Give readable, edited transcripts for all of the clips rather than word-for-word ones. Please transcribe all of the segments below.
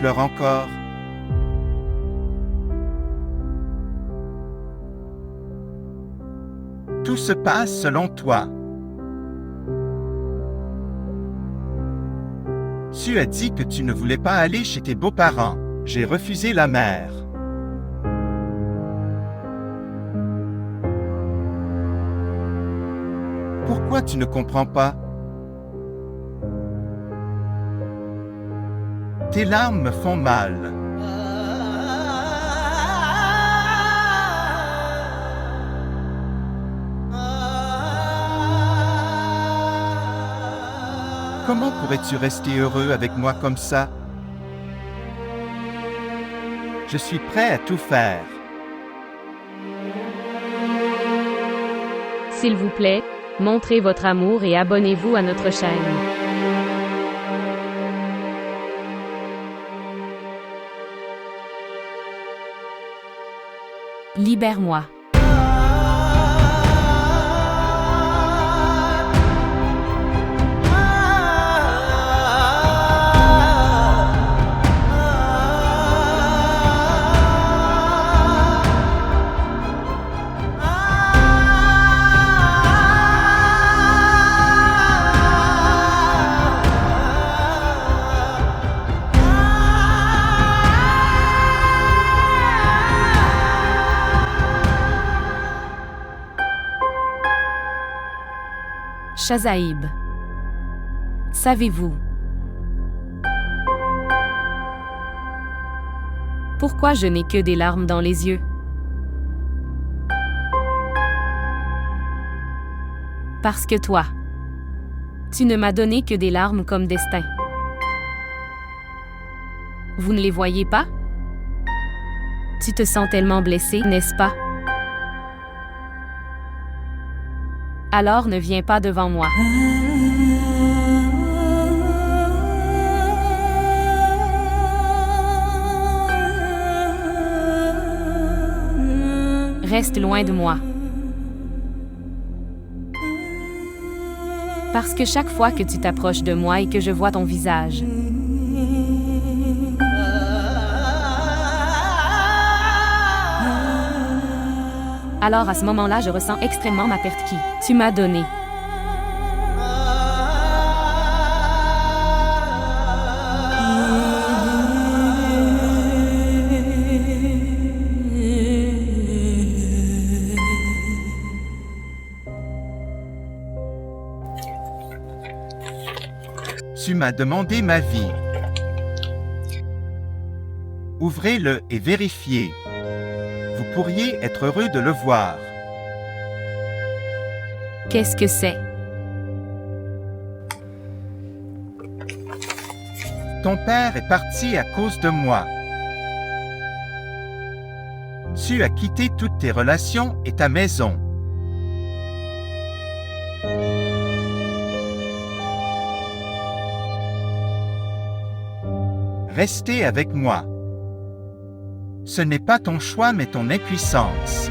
pleures encore? Tout se passe selon toi. Tu as dit que tu ne voulais pas aller chez tes beaux-parents. J'ai refusé la mère. Pourquoi tu ne comprends pas? Tes larmes me font mal. Comment pourrais-tu rester heureux avec moi comme ça? Je suis prêt à tout faire. S'il vous plaît, montrez votre amour et abonnez-vous à notre chaîne. Libère-moi. Chazaïb. Savez-vous pourquoi je n'ai que des larmes dans les yeux? Parce que toi, tu ne m'as donné que des larmes comme destin. Vous ne les voyez pas? Tu te sens tellement blessé, n'est-ce pas? Alors ne viens pas devant moi. Reste loin de moi. Parce que chaque fois que tu t'approches de moi et que je vois ton visage, alors à ce moment-là, je ressens extrêmement ma perte qui tu m'as donnée. Tu m'as demandé ma vie. Ouvrez-le et vérifiez. Vous pourriez être heureux de le voir. Qu'est-ce que c'est? Ton père est parti à cause de moi. Tu as quitté toutes tes relations et ta maison. Restez avec moi. Ce n'est pas ton choix, mais ton impuissance.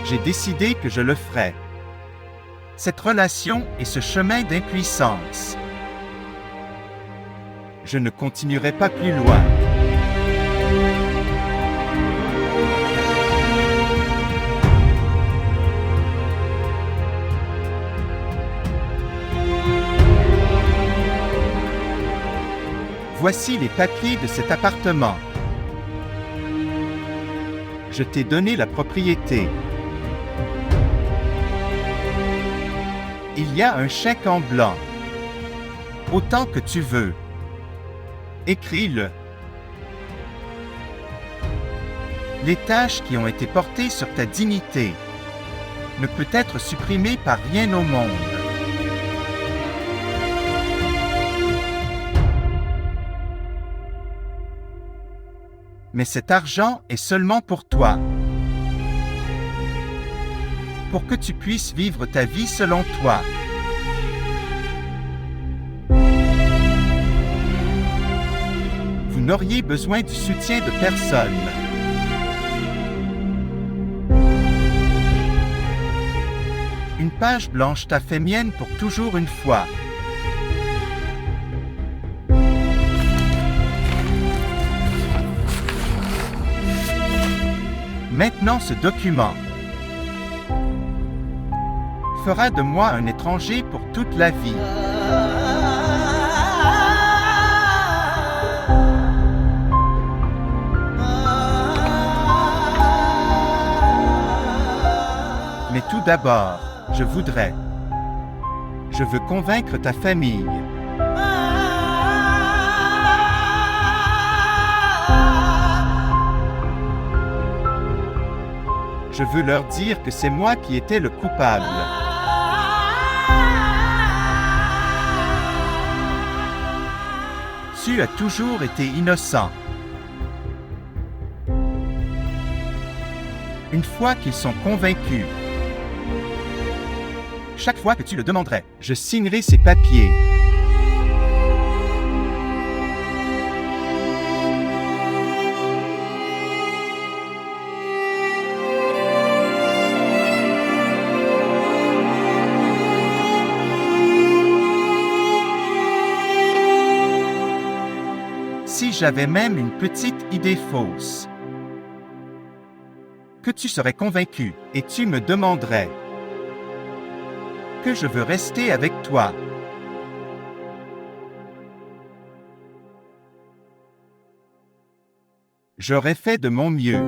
J'ai décidé que je le ferais. Cette relation et ce chemin d'impuissance. Je ne continuerai pas plus loin. Voici les papiers de cet appartement. Je t'ai donné la propriété. Il y a un chèque en blanc. Autant que tu veux. Écris-le. Les tâches qui ont été portées sur ta dignité ne peut être supprimées par rien au monde. Mais cet argent est seulement pour toi. Pour que tu puisses vivre ta vie selon toi. Vous n'auriez besoin du soutien de personne. Une page blanche t'a fait mienne pour toujours une fois. Maintenant ce document fera de moi un étranger pour toute la vie. Mais tout d'abord, je veux convaincre ta famille. Je veux leur dire que c'est moi qui étais le coupable. Tu as toujours été innocent. Une fois qu'ils sont convaincus, chaque fois que tu le demanderais, je signerai ces papiers. Si j'avais même une petite idée fausse, que tu serais convaincu et tu me demanderais que je veux rester avec toi. J'aurais fait de mon mieux.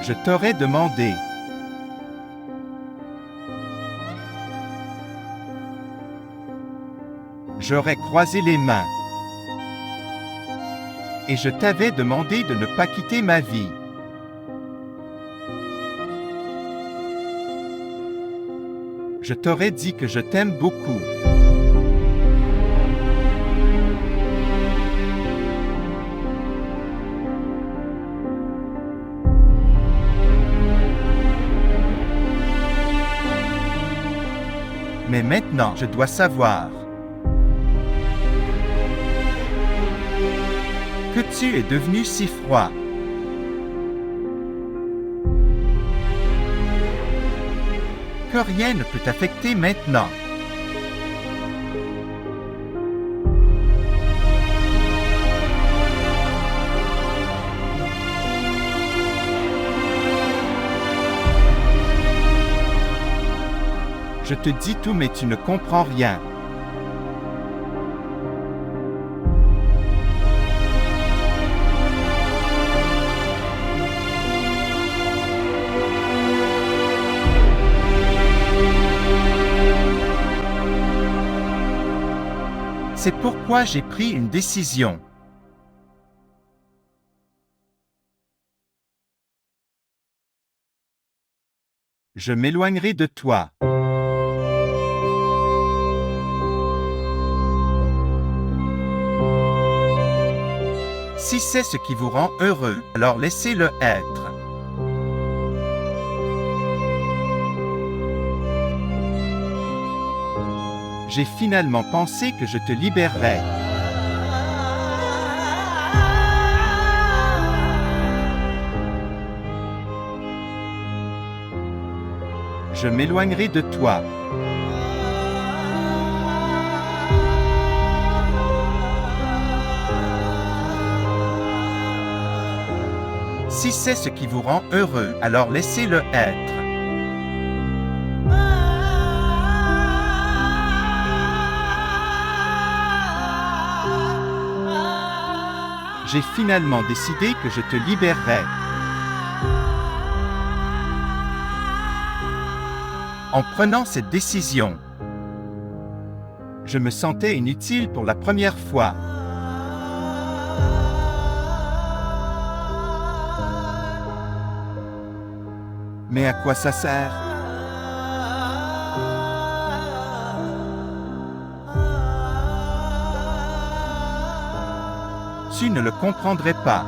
Je t'aurais demandé. J'aurais croisé les mains. Et je t'avais demandé de ne pas quitter ma vie. Je t'aurais dit que je t'aime beaucoup. Mais maintenant, je dois savoir que tu es devenu si froid. Que rien ne peut t'affecter maintenant. Je te dis tout mais tu ne comprends rien. C'est pourquoi j'ai pris une décision. Je m'éloignerai de toi. Si c'est ce qui vous rend heureux, alors laissez-le être. J'ai finalement pensé que je te libérerais. Je m'éloignerai de toi. Si c'est ce qui vous rend heureux, alors laissez-le être. J'ai finalement décidé que je te libérerais. En prenant cette décision, je me sentais inutile pour la première fois. Mais à quoi ça sert? Tu ne le comprendrais pas.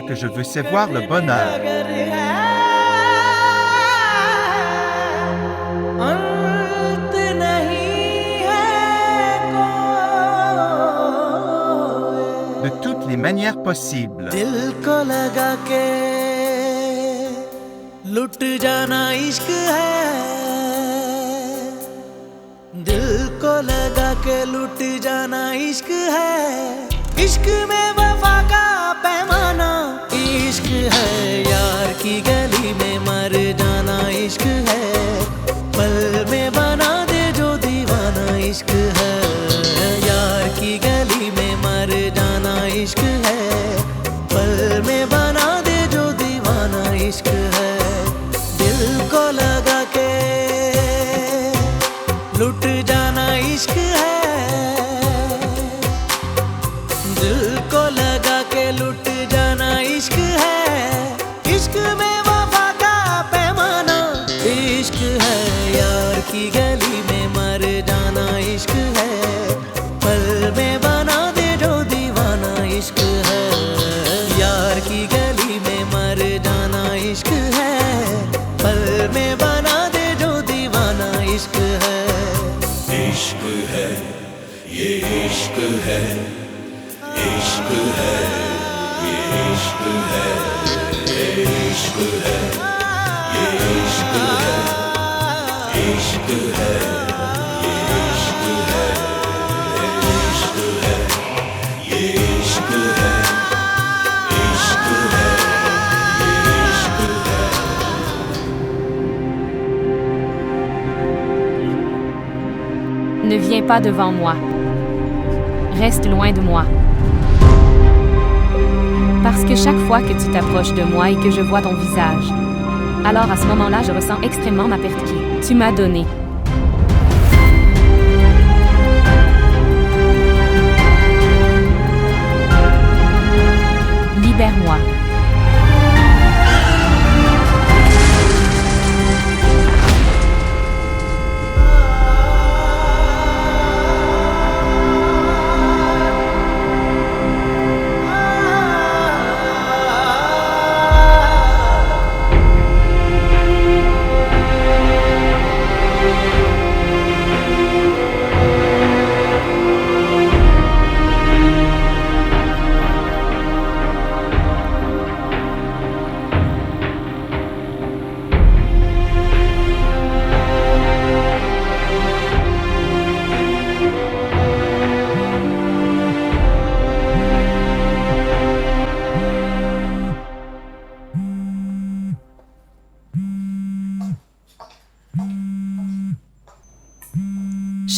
que je veux savoir le bonheur. De toutes les manières possibles. दिल को लगा के लुट जाना इश्क है, दिल को लगा के लुट जाना इश्क है, इश्क में वफा का पैमाना इश्क है, यार की गली में मर जाना इश्क है, पल में बना दे जो दीवाना इश्क है, यार की गली में मर जाना इश्क है, पल में बना दे जो दीवाना इश्क है, दिल को लगा के लुट जाना इश्क है, दिल को लगा के लुट जाना इश्क है, इश्क में वफा का पैमाना इश्क है, यार की गली में मर जाना इश्क है, पल में बना दे जो दीवाना इश्क है, यार की गली में मर जाना इश्क है, पल में बना दे जो दीवाना इश्क है। इश्क है, ये इश्क है, इश्क है, ये इश्क है, ये इश्क है, ये इश्क है, इश्क है, ये इश्क है, ये इश्क है, ये इश्क है, इश्क है, ये इश्क है। Ne viens pas devant moi. Reste loin de moi. Parce que chaque fois que tu t'approches de moi et que je vois ton visage, alors à ce moment-là, je ressens extrêmement ma perte qui tu m'as donnée. Libère-moi.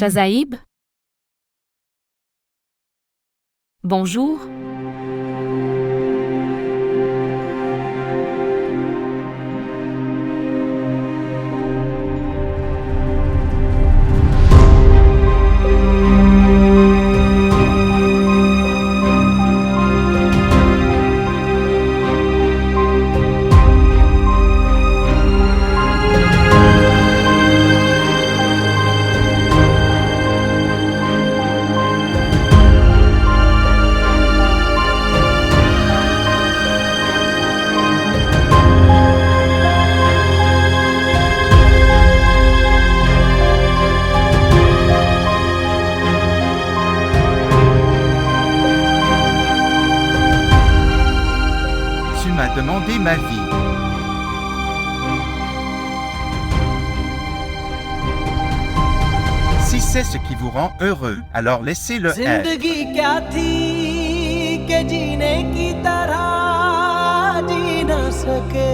Shazaib? Bonjour. Demandez ma vie. Si c'est ce qui vous rend heureux, alors laissez-le être. जिंदगी क्या थी कि जीने की तरह जी न सके,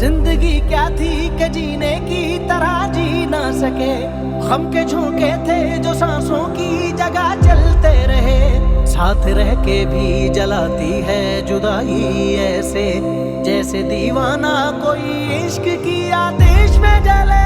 जिंदगी क्या थी कि जीने की तरह जी न सके, गम के झोंके थे जो सांसों की जगह चलते रहे, साथ रह के भी जलाती है जुदाई ऐसे, जैसे दीवाना कोई इश्क की आतिश में जले।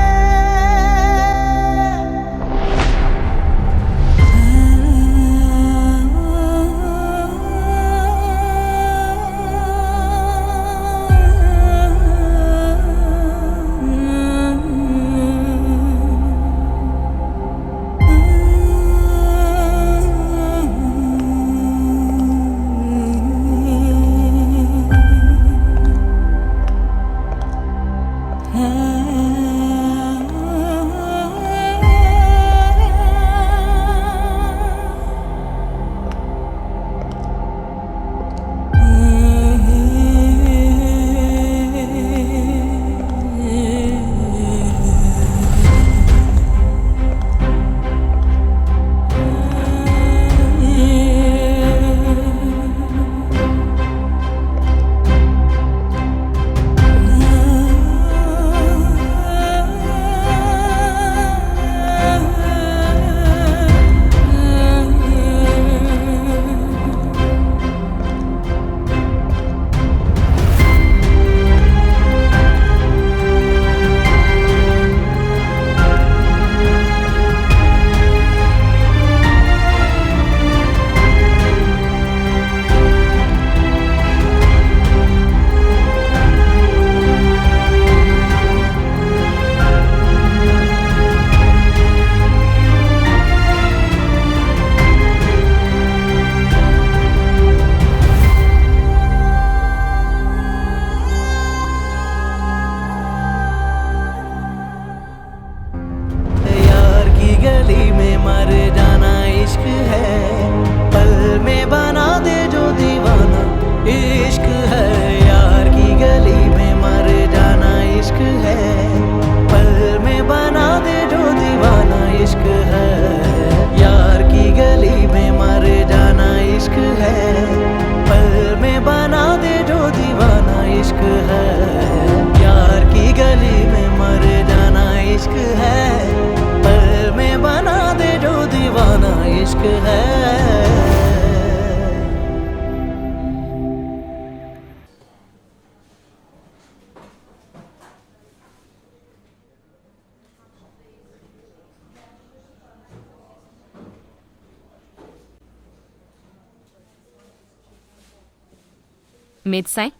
Médecin?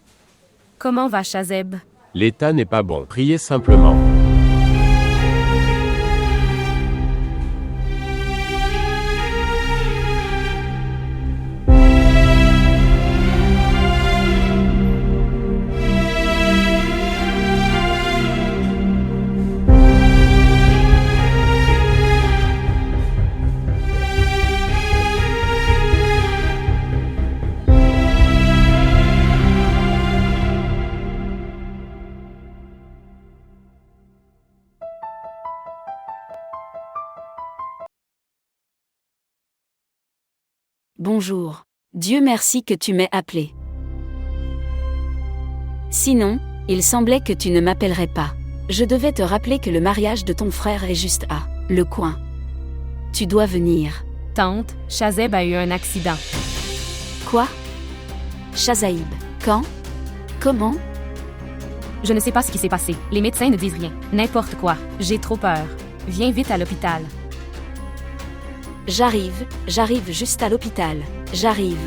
Comment va Shazeb? L'état n'est pas bon. Priez simplement. Bonjour. Dieu merci que tu m'aies appelé. Sinon, il semblait que tu ne m'appellerais pas. Je devais te rappeler que le mariage de ton frère est juste à le coin. Tu dois venir. Tante, Shazeb a eu un accident. Quoi? Shazaïb. Quand? Comment? Je ne sais pas ce qui s'est passé. Les médecins ne disent rien. N'importe quoi. J'ai trop peur. Viens vite à l'hôpital. J'arrive juste à l'hôpital. J'arrive.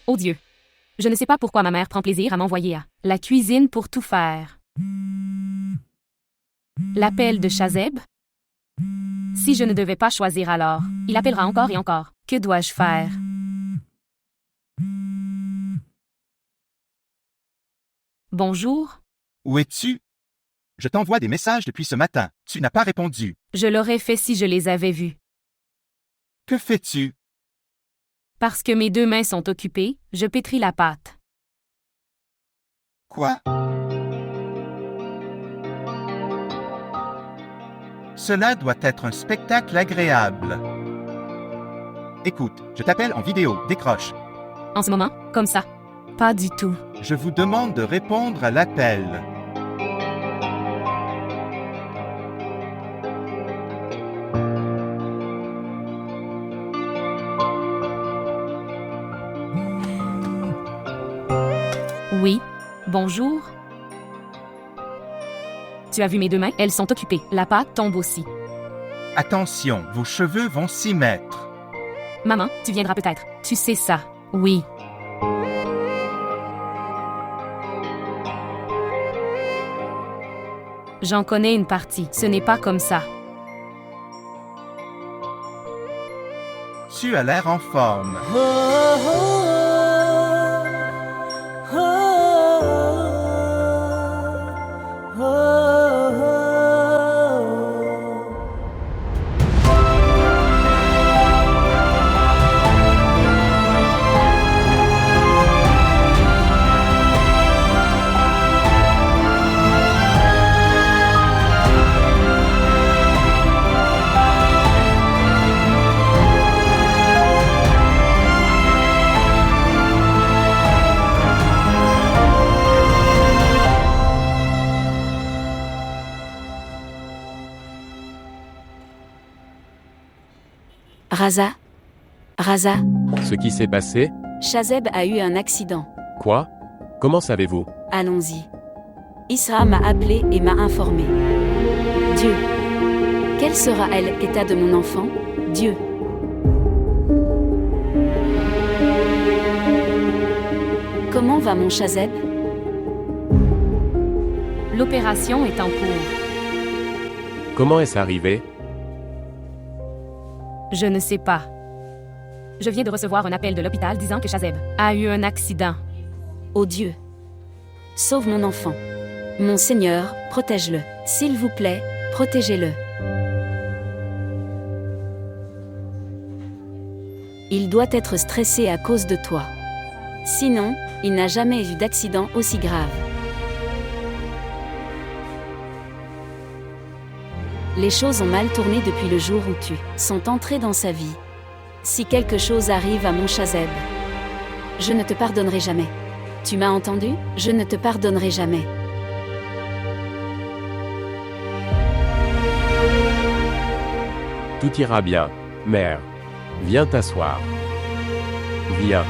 Oh Dieu. Je ne sais pas pourquoi ma mère prend plaisir à m'envoyer à la cuisine pour tout faire. L'appel de Shazeb? Si je ne devais pas choisir alors, il appellera encore et encore. Que dois-je faire? Bonjour. Où es-tu? Je t'envoie des messages depuis ce matin. Tu n'as pas répondu. Je l'aurais fait si je les avais vus. Que fais-tu? Parce que mes 2 mains sont occupées, je pétris la pâte. Quoi? Cela doit être un spectacle agréable. Écoute, je t'appelle en vidéo, décroche. En ce moment, comme ça? Pas du tout. Je vous demande de répondre à l'appel. Oui. Bonjour. Tu as vu mes 2 mains? Elles sont occupées. La pâte tombe aussi. Attention, vos cheveux vont s'y mettre. Maman, tu viendras peut-être. Tu sais ça. Oui. J'en connais une partie. Ce n'est pas comme ça. Tu as l'air en forme. Raza, Ce qui s'est passé? Shazeb a eu un accident. Quoi? Comment savez-vous? Allons-y. Isra m'a appelé et m'a informé. Dieu. Quel sera l'état de mon enfant? Dieu. Comment va mon Shazeb? L'opération est en cours. Comment est-ce arrivé? Je ne sais pas. Je viens de recevoir un appel de l'hôpital disant que Shazeb a eu un accident. Ô Dieu. Sauve mon enfant. Mon Seigneur, protège-le. S'il vous plaît, protégez-le. Il doit être stressé à cause de toi. Sinon, il n'a jamais eu d'accident aussi grave. Les choses ont mal tourné depuis le jour où tu sont entré dans sa vie. Si quelque chose arrive à mon Shazeb, je ne te pardonnerai jamais. Tu m'as entendu? Je ne te pardonnerai jamais. Tout ira bien, mère. Viens t'asseoir. Viens.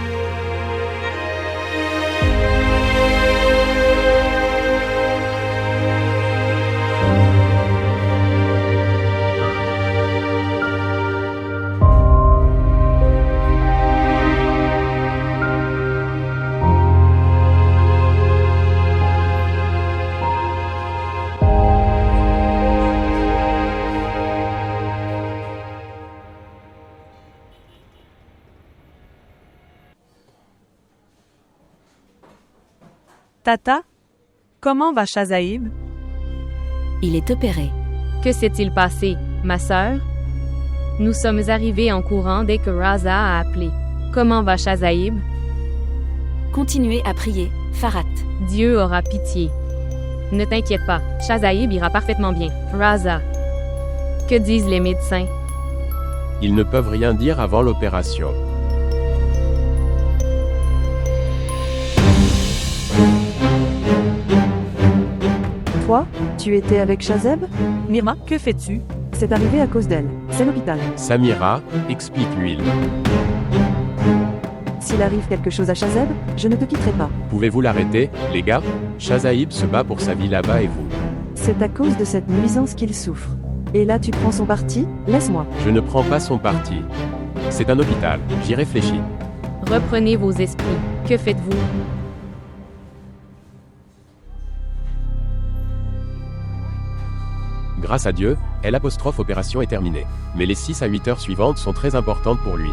Tata, comment va Shazaïb? Il est opéré. Que s'est-il passé, ma sœur? Nous sommes arrivés en courant dès que Raza a appelé. Comment va Shazaïb? Continuez à prier, Farhat. Dieu aura pitié. Ne t'inquiète pas, Shazaïb ira parfaitement bien. Raza. Que disent les médecins? Ils ne peuvent rien dire avant l'opération. Toi, tu étais avec Shazeb? Myrma, que fais-tu? C'est arrivé à cause d'elle. C'est l'hôpital. Samira, explique l'huile. S'il arrive quelque chose à Shazeb, je ne te quitterai pas. Pouvez-vous l'arrêter, les gars? Shazaïb se bat pour sa vie là-bas et vous. C'est à cause de cette nuisance qu'il souffre. Et là tu prends son parti? Laisse-moi. Je ne prends pas son parti. C'est un hôpital, j'y réfléchis. Reprenez vos esprits. Que faites-vous? Grâce à Dieu, l'opération est terminée. Mais les 6 à 8 heures suivantes sont très importantes pour lui.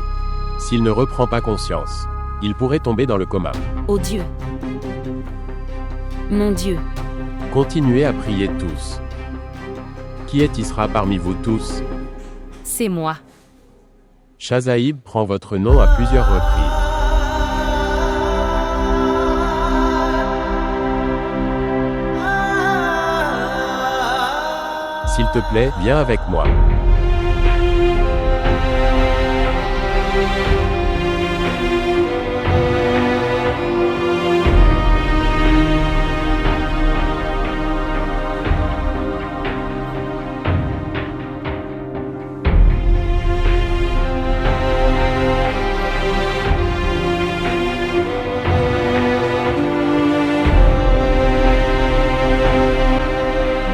S'il ne reprend pas conscience, il pourrait tomber dans le coma. Ô Dieu. Mon Dieu. Continuez à prier tous. Qui est Isra parmi vous tous? C'est moi. Shazaïb prend votre nom à plusieurs reprises. S'il te plaît, viens avec moi.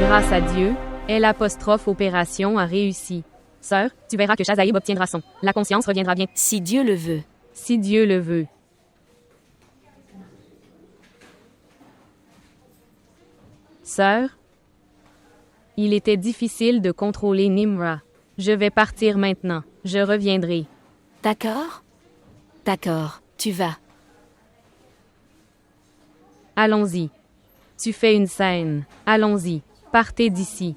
Grâce à Dieu, l'opération a réussi. Sœur, tu verras que Shazaïb obtiendra son. La conscience reviendra bien. Si Dieu le veut. Si Dieu le veut. Sœur, il était difficile de contrôler Nimra. Je vais partir maintenant. Je reviendrai. D'accord? D'accord, tu vas. Allons-y. Tu fais une scène. Allons-y. Partez d'ici.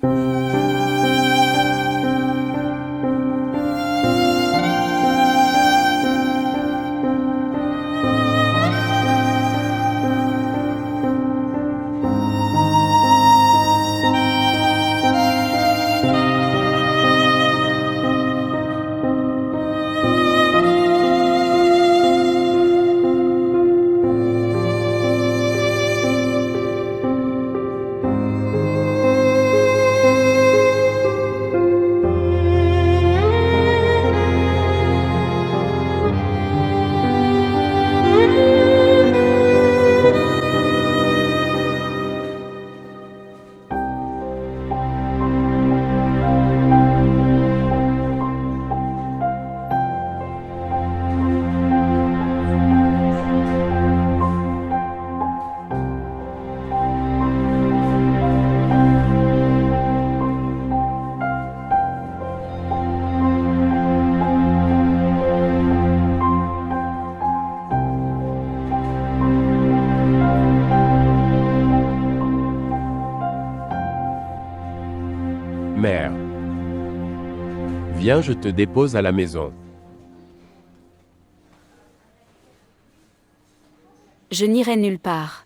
Mère. Viens, je te dépose à la maison. Je n'irai nulle part.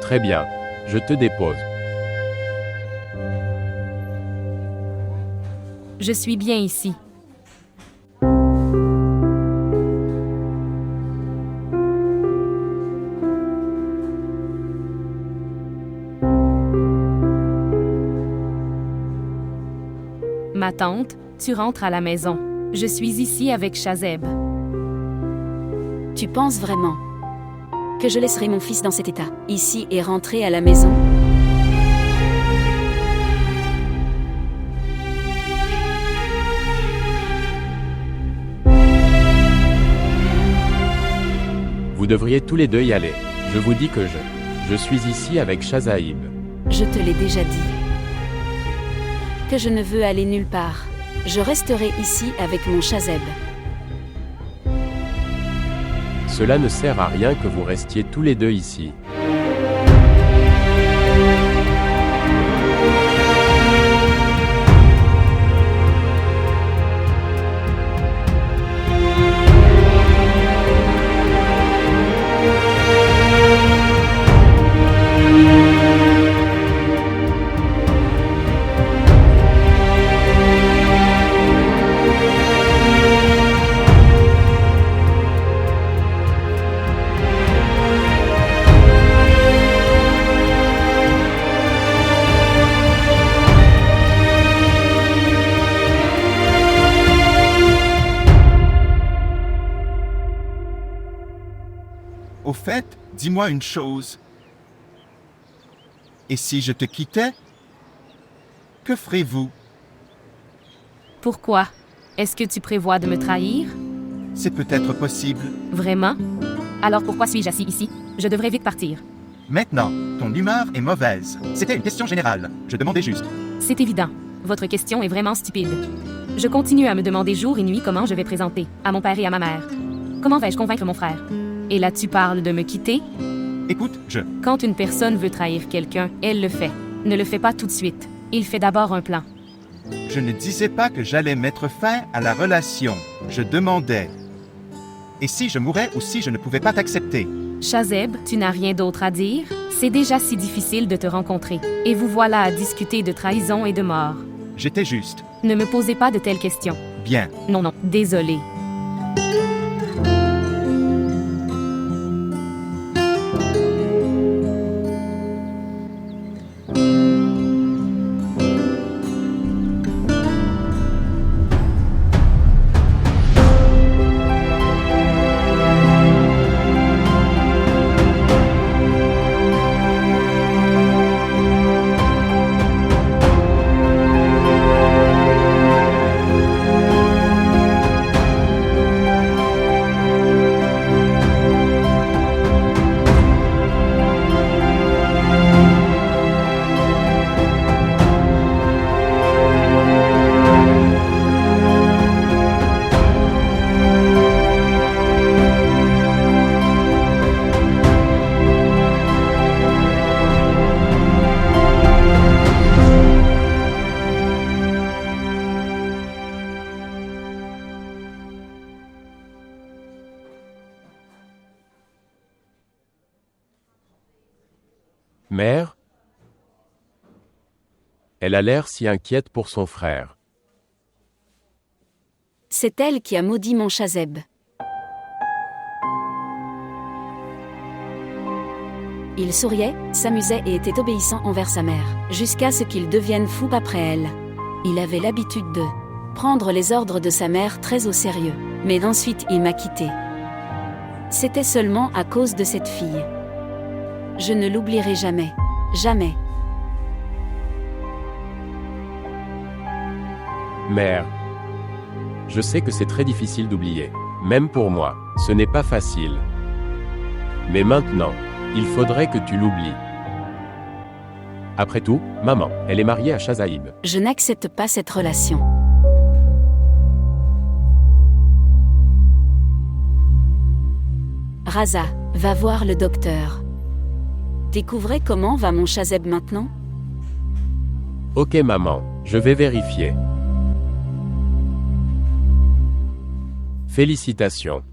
Très bien, je te dépose. Je suis bien ici. Ma tante, tu rentres à la maison. Je suis ici avec Shazeb. Tu penses vraiment que je laisserai mon fils dans cet état, ici et rentrer à la maison? Vous devriez tous les deux y aller. Je vous dis que je suis ici avec Shazaib. Je te l'ai déjà dit. Que je ne veux aller nulle part. Je resterai ici avec mon Shazeb. Cela ne sert à rien que vous restiez tous les deux ici. Au fait, dis-moi une chose. Et si je te quittais? Que ferez-vous? Pourquoi? Est-ce que tu prévois de me trahir? C'est peut-être possible. Vraiment? Alors pourquoi suis-je assis ici? Je devrais vite partir. Maintenant, ton humeur est mauvaise. C'était une question générale. Je demandais juste. C'est évident. Votre question est vraiment stupide. Je continue à me demander jour et nuit comment je vais présenter, à mon père et à ma mère. Comment vais-je convaincre mon frère? Et là tu parles de me quitter? Écoute, Quand une personne veut trahir quelqu'un, elle le fait. Ne le fait pas tout de suite. Il fait d'abord un plan. Je ne disais pas que j'allais mettre fin à la relation. Je demandais. Et si je mourais ou si je ne pouvais pas t'accepter? Shazeb, tu n'as rien d'autre à dire? C'est déjà si difficile de te rencontrer. Et vous voilà à discuter de trahison et de mort. J'étais juste. Ne me posez pas de telles questions. Bien. Non, désolé. Mère? Elle a l'air si inquiète pour son frère. C'est elle qui a maudit mon Shazeb. Il souriait, s'amusait et était obéissant envers sa mère, jusqu'à ce qu'il devienne fou après elle. Il avait l'habitude de prendre les ordres de sa mère très au sérieux, mais ensuite il m'a quitté. C'était seulement à cause de cette fille. Je ne l'oublierai jamais. Jamais. Mère. Je sais que c'est très difficile d'oublier. Même pour moi, ce n'est pas facile. Mais maintenant, il faudrait que tu l'oublies. Après tout, maman, elle est mariée à Shazaib. Je n'accepte pas cette relation. Raza, va voir le docteur. Découvrez comment va mon Shazeb maintenant? Ok maman, je vais vérifier. Félicitations.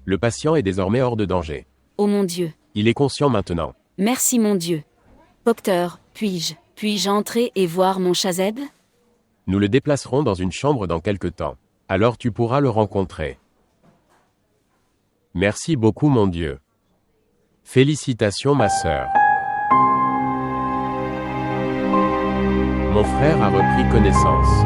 Le patient est désormais hors de danger. Oh mon Dieu. Il est conscient maintenant. Merci mon Dieu. Docteur, puis-je entrer et voir mon Shazeb? Nous le déplacerons dans une chambre dans quelque temps. Alors tu pourras le rencontrer. Merci beaucoup mon Dieu. Félicitations ma sœur. Mon frère a repris connaissance.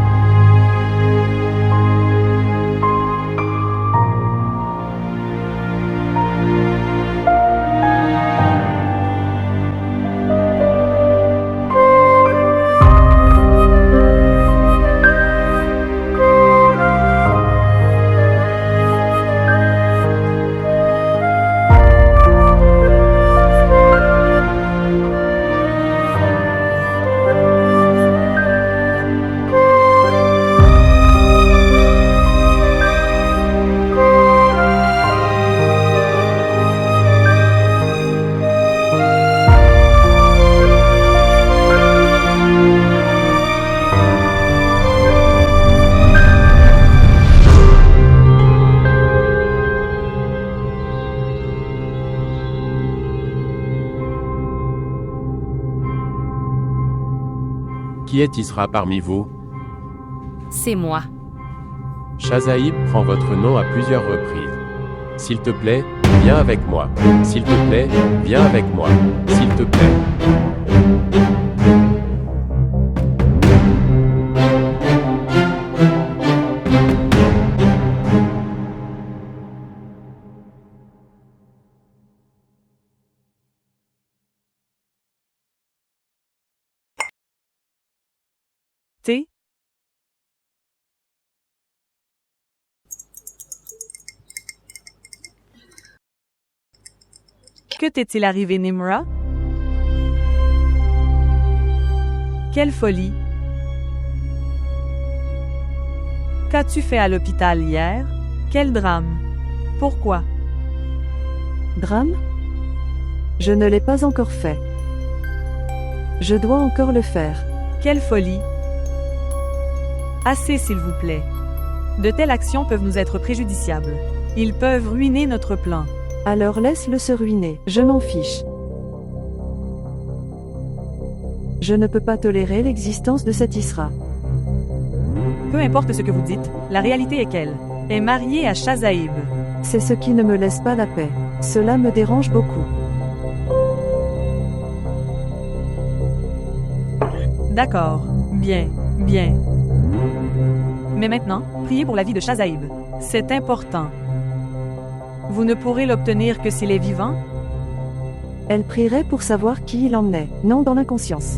Qui est Isra parmi vous? C'est moi. Chazaïb prend votre nom à plusieurs reprises. S'il te plaît, viens avec moi. S'il te plaît, viens avec moi. S'il te plaît. T. Que t'est-il arrivé, Nimra? Quelle folie! Qu'as-tu fait à l'hôpital hier? Quel drame! Pourquoi? Drame? Je ne l'ai pas encore fait. Je dois encore le faire. Quelle folie! Assez, s'il vous plaît. De telles actions peuvent nous être préjudiciables. Ils peuvent ruiner notre plan. Alors laisse-le se ruiner, je m'en fiche. Je ne peux pas tolérer l'existence de cet Isra. Peu importe ce que vous dites, la réalité est qu'elle est mariée à Chazaïb. C'est ce qui ne me laisse pas la paix. Cela me dérange beaucoup. D'accord. Bien. Bien. Mais maintenant, priez pour la vie de Chazaïb. C'est important. Vous ne pourrez l'obtenir que s'il est vivant? Elle prierait pour savoir qui il en est, non dans l'inconscience.